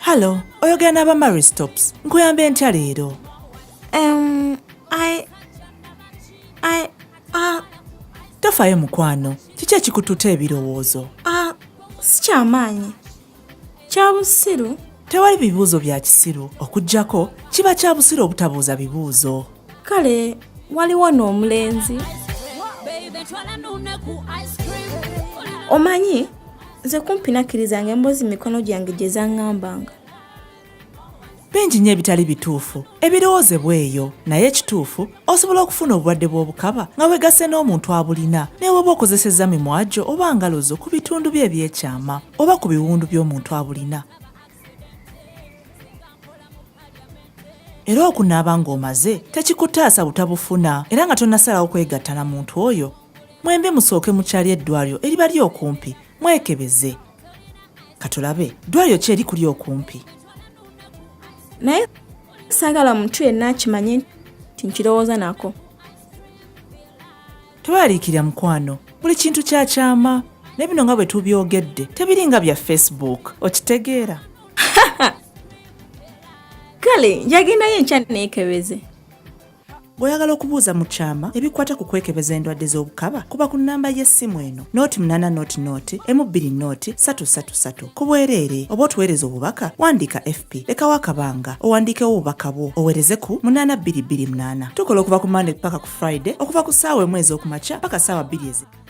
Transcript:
Hello, oyogera n'aba Marie Stopes. Nkuyambe ntya leero? Tofaayo mukwano. Kiki ekikututa ebirowoozo? Sikyamaanyi. Kya busiru? Tewali bibuuzo bya kisiru. Okuggyako kiba kya busiru obutabuuza bibuuzo. Kale, waliwo n'omulenzi. Omanyi, nze kumpi nakkirizanga emboozi mikono gyange gye zaŋŋambanga. Bingi nnyo ebitali bituufu ebirowoozebwa eyo, naye ekituufu osobola okufuna obulwadde bw'obukaba nga weegasse n'omuntu abulina naye oba okozesezza mimwa gyo oba ngalo zo ku bitundu bye ebyekyama oba ku biwundu by'omuntu abulina. Era okunaaba ng'omaze tekikutaasa butabufuna era nga tonnasalawo kwegatta na muntu oyo. Mwembi musooke mukyali eddwaliro eriba ly'okumpi mwekebeze. Katulabe, ddwaliro ki eri kuli okumpi? Naye saagala muntu yenna akimanye nti nkirowooza nako. Tewaliikirira mukwano, buli kintu kyakyama ne bino nga bwe tubyogedde tebiringa bya Facebook, okitegeera? Kale njagendayo enkya neekebeze. Bw'oyagala okubuuza mu kyama ebikwata ku kwekebeza endwadde z'obukaba kuba ku nnamba y'essimu eno 0800 ku bwereere oba otuweereza obubaka wandiika FP lekawo akabanga owandiikewo obubaka bwo oweereze ku 8228. Tukola okuva ku Monday paka ku Friday okuva ku ssaawa 1 ez'okumakya paka ssaawa 2 ez'ekiro.